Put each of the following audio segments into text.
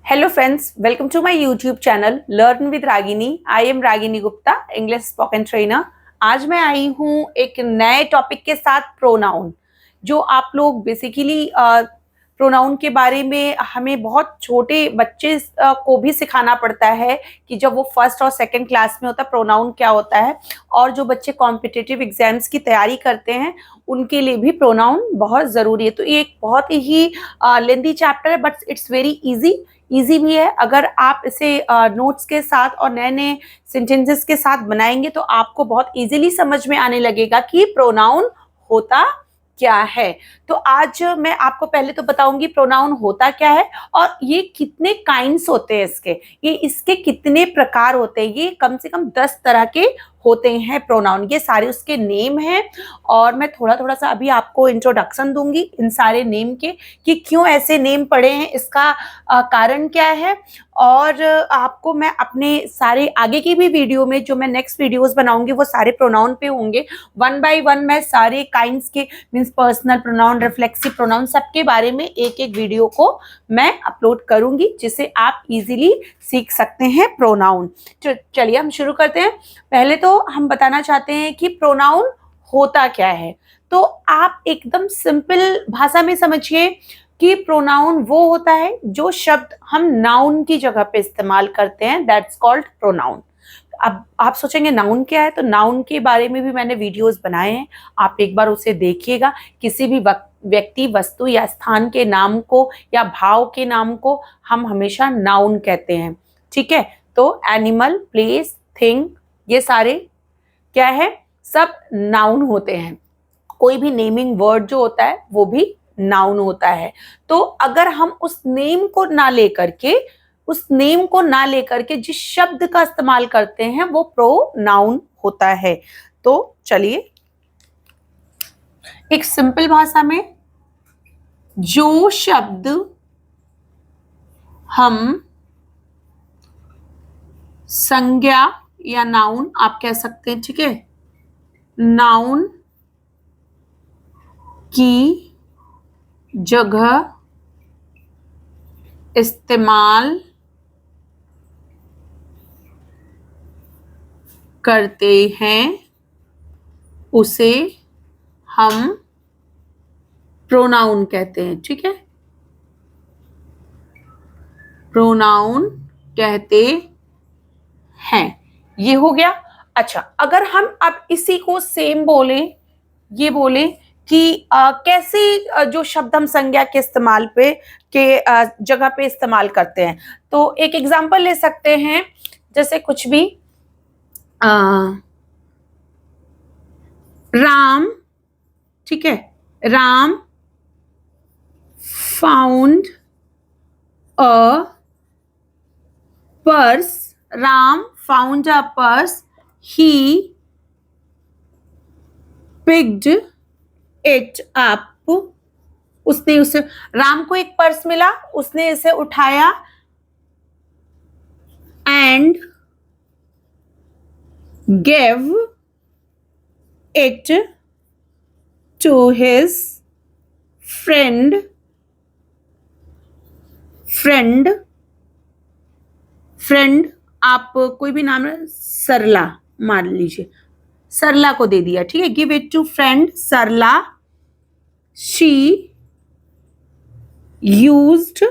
Hello friends, welcome to my YouTube channel Learn with Ragini. I am Ragini Gupta, English spoken trainer. आज मैं आई हूँ एक नए topic के साथ प्रोनाउन। जो आप लोग बेसिकली प्रोनाउन के बारे में हमें बहुत छोटे बच्चे को भी सिखाना पड़ता है कि जब वो फर्स्ट और सेकंड क्लास में होता है प्रोनाउन क्या होता है, और जो बच्चे कॉम्पिटिटिव एग्जाम्स की तैयारी करते हैं उनके लिए भी प्रोनाउन बहुत ज़रूरी है। तो ये एक बहुत ही लेंथी चैप्टर है बट इट्स वेरी इजी भी है। अगर आप इसे नोट्स के साथ और नए नए सेंटेंसेस के साथ बनाएंगे तो आपको बहुत इजीली समझ में आने लगेगा कि प्रोनाउन होता क्या है। तो आज मैं आपको पहले तो बताऊंगी प्रोनाउन होता क्या है और ये कितने काइंड्स होते हैं, ये इसके कितने प्रकार होते हैं। ये कम से कम 10 तरह के होते हैं प्रोनाउन। ये सारे उसके नेम हैं और मैं थोड़ा थोड़ा सा अभी आपको इंट्रोडक्शन दूंगी इन सारे नेम के कि क्यों ऐसे नेम पड़े हैं, इसका कारण क्या है। और आपको मैं अपने सारे आगे की भी वीडियो में जो मैं नेक्स्ट वीडियोस बनाऊंगी वो सारे प्रोनाउन पे होंगे। वन बाय वन मैं सारे काइंड्स के means personal pronoun, reflexive pronoun सबके बारे में एक एक वीडियो को मैं अपलोड करूंगी जिससे आप इजीली सीख सकते हैं प्रोनाउन। चलिए हम शुरू करते हैं। पहले तो हम बताना चाहते हैं कि प्रोनाउन होता क्या है। तो आप एकदम सिंपल भाषा में समझिए कि प्रोनाउन वो होता है जो शब्द हम नाउन की जगह पे इस्तेमाल करते हैं, दैट्स कॉल्ड प्रोनाउन। अब आप सोचेंगे नाउन क्या है, तो नाउन के बारे में भी मैंने वीडियोस बनाए हैं, आप एक बार उसे देखिएगा। किसी भी व्यक्ति, वस्तु या स्थान के नाम को या भाव के नाम को हम हमेशा नाउन कहते हैं, ठीक है। तो एनिमल, प्लेस, थिंग, ये सारे क्या है, सब नाउन होते हैं। कोई भी नेमिंग वर्ड जो होता है वो भी नाउन होता है। तो अगर हम उस नेम को ना लेकर के जिस शब्द का इस्तेमाल करते हैं वो प्रोनाउन होता है। तो चलिए एक सिंपल भाषा में जो शब्द हम संज्ञा या नाउन आप कह सकते हैं, ठीक है, नाउन की जगह इस्तेमाल करते हैं उसे हम प्रोनाउन कहते हैं, ठीक है, प्रोनाउन कहते हैं। ये हो गया। अच्छा, अगर हम अब इसी को सेम बोले, ये बोले कि कैसे जो शब्द हम संज्ञा के इस्तेमाल पे के जगह पे इस्तेमाल करते हैं, तो एक एग्जांपल ले सकते हैं। जैसे कुछ भी राम, ठीक है, Ram found a purse, Ram found a purse, he picked it up, उसने उसे, राम को एक पर्स मिला, उसने इसे उठाया, and give it to his friend, friend आप कोई भी नाम है, सरला मान लीजिए, सरला को दे दिया, ठीक है, give it to friend Sarla, she used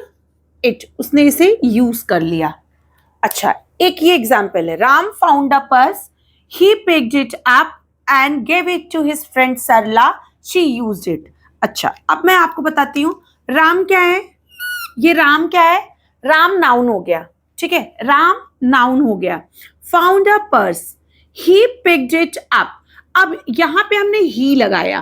it, उसने इसे यूज कर लिया। अच्छा, एक ये एग्जाम्पल है, Ram found a purse, he picked it up and give it to his friend Sarla, she used it. अच्छा, अब मैं आपको बताती हूँ राम क्या है। ये राम क्या है, राम नाउन हो गया, ठीक है, राम नाउन हो गया। Found a purse, he picked it up, अब यहां पे हमने ही लगाया,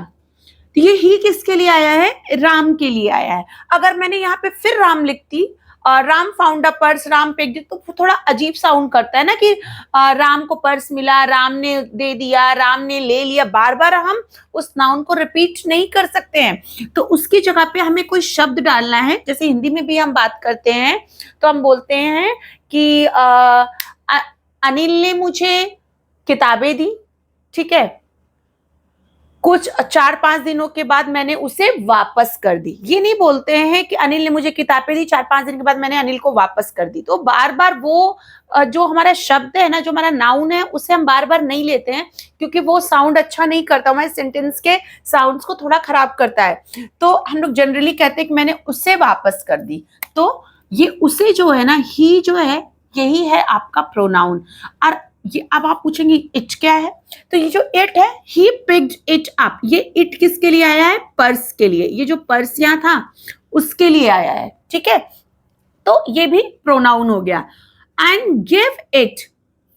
तो ये ही किसके लिए आया है, राम के लिए आया है। अगर मैंने यहाँ पे फिर राम लिखती, Ram found a purse, Ram picked it, तो थोड़ा अजीब साउंड करता है ना कि राम को पर्स मिला, राम ने दे दिया, राम ने ले लिया, बार बार हम उस नाउन को रिपीट नहीं कर सकते हैं। तो उसकी जगह पे हमें कोई शब्द डालना है। जैसे हिंदी में भी हम बात करते हैं तो हम बोलते हैं कि अनिल ने मुझे किताबें दी, ठीक है, कुछ 4-5 दिनों के बाद मैंने उसे वापस कर दी। ये नहीं बोलते हैं कि अनिल ने मुझे किताबें दी, 4-5 दिन के बाद मैंने अनिल को वापस कर दी। तो बार-बार वो जो हमारा शब्द है ना, जो हमारा नाउन है, उसे हम बार-बार नहीं लेते हैं, क्योंकि वो साउंड अच्छा नहीं करता, हमारे सेंटेंस के साउंड्स को थोड़ा खराब करता है। तो हम लोग जनरली कहते हैं कि मैंने उसे वापस कर दी। तो ये उसे जो है ना, ही जो है, यही है आपका प्रोनाउन। और ये अब आप पूछेंगे इट क्या है, तो ये जो इट है, ही पिक्ड इट अप, ये इट किसके लिए आया है? पर्स के लिए। ये जो पर्स यहाँ था उसके लिए आया है, ठीक है। तो ये भी प्रोनाउन हो गया। And give it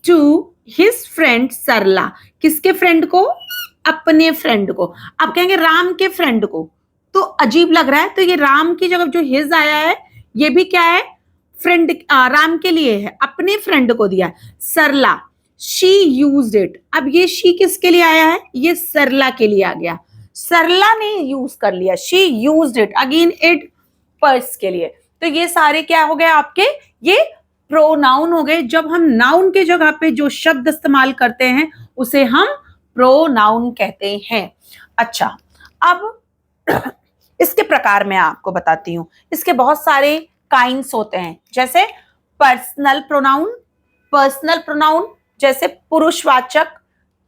to his friend Sarla, किसके फ्रेंड को? अपने फ्रेंड को। आप कहेंगे राम के फ्रेंड को, तो अजीब लग रहा है, तो ये राम की जगह जो हिज आया है, ये भी क्या है? फ्रेंड, राम के लिए है, अपने फ्रेंड को दिया है। सरला, शी यूज्ड इट। अब ये शी किसके लिए आया है? ये सरला के लिए आ गया। सरला ने यूज कर लिया, she used it, again it purse के लिए। तो ये सारे क्या हो गए आपके? ये प्रोनाउन हो गए। जब हम नाउन के जगह पे जो शब्द इस्तेमाल करते हैं उसे हम प्रोनाउन कहते हैं। अच्छा, अब इसके प्रकार मैं आपको बताती हूं। इसके बहुत सारे काइंड्स होते हैं, जैसे पर्सनल प्रोनाउन। पर्सनल प्रोनाउन जैसे पुरुषवाचक,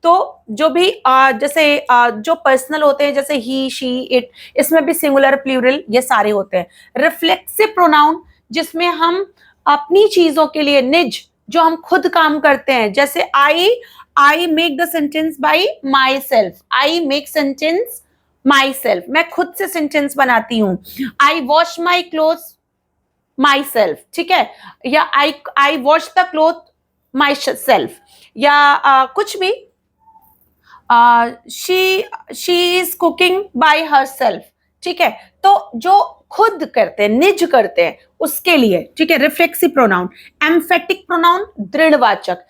तो जो भी जैसे जो पर्सनल होते हैं, जैसे ही, शी, इट, इसमें भी सिंगुलर, प्लूरल, ये सारे होते हैं। रिफ्लेक्सिव प्रोनाउन, जिसमें हम अपनी चीजों के लिए, निज, जो हम खुद काम करते हैं, जैसे I make the sentence by myself. I make sentence myself, मैं खुद से सेंटेंस बनाती हूँ। I wash my cloth myself, ठीक है। या I wash the cloth myself, या कुछ भी, she is cooking by herself, ठीक है। तो जो खुद करते हैं, निज करते हैं, उसके लिए, ठीक है, रिफ्लेक्सिव प्रोनाउन। एम्फेटिक प्रोनाउन, दृढ़वाचक,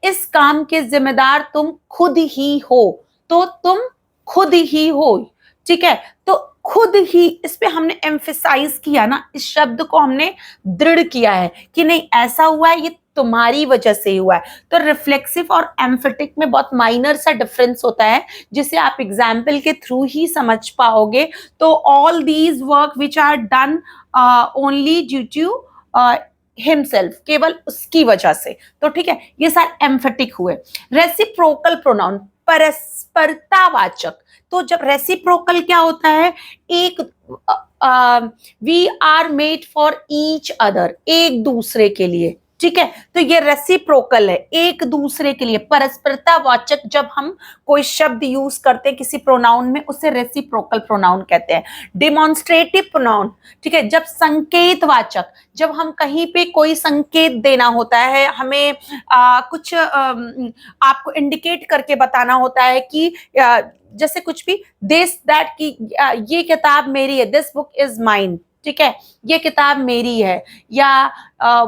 इस काम के जिम्मेदार तुम खुद ही हो, तो तुम खुद ही हो, ठीक है। तो खुद ही, इस पे हमने एम्फेसाइज किया ना, इस शब्द को हमने दृढ़ किया है कि नहीं, ऐसा हुआ है, ये तुम्हारी वजह से हुआ है। तो रिफ्लेक्सिव और एम्फेटिक में बहुत माइनर सा डिफरेंस होता है, जिसे आप एग्जाम्पल के थ्रू ही समझ पाओगे। तो all these work which are done only due to himself, केवल उसकी वजह से। तो ठीक है, ये सारे एम्फेटिक हुए। रेसिप्रोकल प्रोनाउन, परस्परतावाचक। तो जब रेसिप्रोकल क्या होता है? एक we are made for each other, एक दूसरे के लिए, ठीक है। तो ये रेसिप्रोकल है, एक दूसरे के लिए। परस्परतावाचक जब हम कोई शब्द यूज करते हैं किसी प्रोनाउन में, उसे रेसिप्रोकल प्रोनाउन कहते हैं। डिमॉन्स्ट्रेटिव प्रोनाउन, ठीक है, जब संकेतवाचक, जब हम कहीं पे कोई संकेत देना होता है, हमें कुछ आपको इंडिकेट करके बताना होता है कि जैसे कुछ भी, दिस दैट, की ये किताब मेरी है, दिस बुक इज माइन, ठीक है, ये किताब मेरी है। या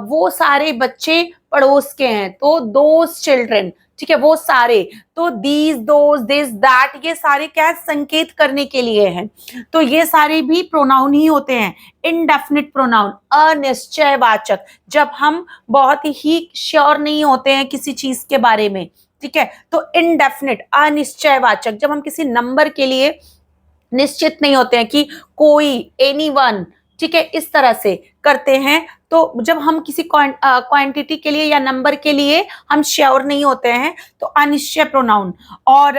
वो सारे बच्चे पड़ोस के हैं, तो दोज चिल्ड्रन, ठीक है, वो सारे। तो दीज, दोज, दिस, दैट, ये सारे क्या संकेत करने के लिए हैं। तो ये सारे भी प्रोनाउन ही होते हैं। इनडेफिनिट प्रोनाउन, अनिश्चयवाचक, जब हम बहुत ही श्योर नहीं होते हैं किसी चीज के बारे में, ठीक है। तो इनडेफिनिट, अनिश्चयवाचक, जब हम किसी नंबर के लिए निश्चित नहीं होते हैं कि कोई, एनीवन, ठीक है, इस तरह से करते हैं। तो जब हम किसी क्वांटिटी के लिए या नंबर के लिए हम श्योर नहीं होते हैं, तो अनिश्चय प्रोनाउन। और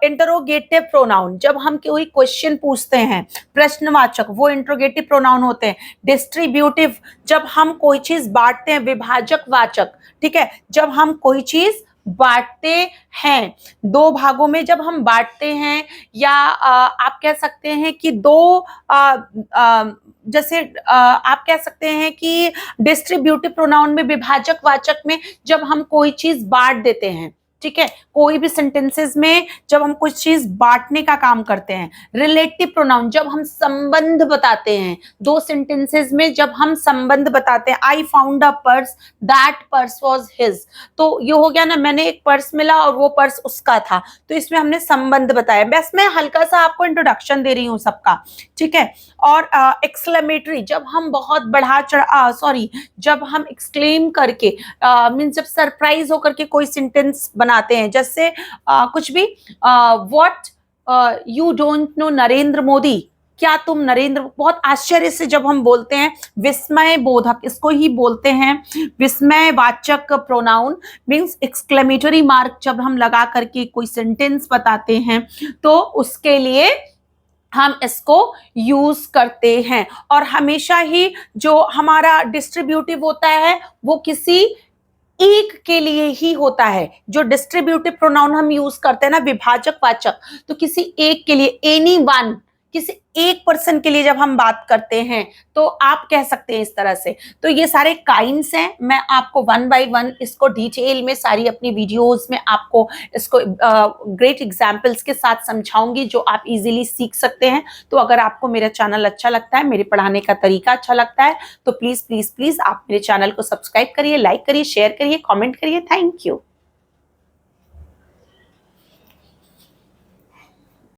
इंटरोगेटिव प्रोनाउन, जब हम कोई क्वेश्चन पूछते हैं, प्रश्नवाचक, वो इंटरोगेटिव प्रोनाउन होते हैं। डिस्ट्रीब्यूटिव, जब हम कोई चीज बांटते हैं, विभाजक वाचक, ठीक है, जब हम कोई चीज बांटते हैं, दो भागों में जब हम बांटते हैं, या आप कह सकते हैं कि दो जैसे आप कह सकते हैं कि डिस्ट्रीब्यूटिव प्रोनाउन में, विभाजक वाचक में, जब हम कोई चीज बांट देते हैं, ठीक है, कोई भी सेंटेंसेस में जब हम कुछ चीज बांटने का काम करते हैं। रिलेटिव प्रोनाउन, जब हम संबंध बताते हैं, दो सेंटेंसेस में जब हम संबंध बताते हैं। I found a purse, that purse was his, तो ये हो गया ना, मैंने एक पर्स मिला और वो पर्स उसका था, तो इसमें हमने संबंध बताया। बस मैं हल्का सा आपको इंट्रोडक्शन दे रही हूँ सबका, ठीक है। और एक्सक्लेमेटरी, जब हम बहुत बढ़ा चढ़ा, सॉरी, जब हम एक्सक्लेम करके, मीन्स जब सरप्राइज होकर के कोई सेंटेंस बनाते हैं, जैसे कुछ भी, what you don't know Narendra Modi, क्या तुम नरेंद्र, बहुत आश्चर्य से जब हम बोलते हैं, विस्मय बोधक इसको ही बोलते हैं, विस्मय वाचक प्रोनाउन मीन्स एक्सक्लेमेटरी मार्क जब हम लगा करके कोई सेंटेंस बताते हैं तो उसके लिए हम इसको यूज करते हैं। और हमेशा ही जो हमारा डिस्ट्रीब्यूटिव होता है वो किसी एक के लिए ही होता है। जो डिस्ट्रीब्यूटिव प्रोनाउन हम यूज करते हैं ना, विभाजक वाचक, तो किसी एक के लिए, एनी वन, किसी एक पर्सन के लिए जब हम बात करते हैं तो आप कह सकते हैं इस तरह से। तो ये सारे काइंड्स हैं, मैं आपको वन बाय वन इसको डिटेल में सारी अपनी वीडियोस में आपको इसको ग्रेट एग्जांपल्स के साथ समझाऊंगी जो आप इजीली सीख सकते हैं। तो अगर आपको मेरा चैनल अच्छा लगता है, मेरे पढ़ाने का तरीका अच्छा लगता है, तो प्लीज प्लीज प्लीज आप मेरे चैनल को सब्सक्राइब करिए, लाइक करिए, शेयर करिए, कॉमेंट करिए। Thank you.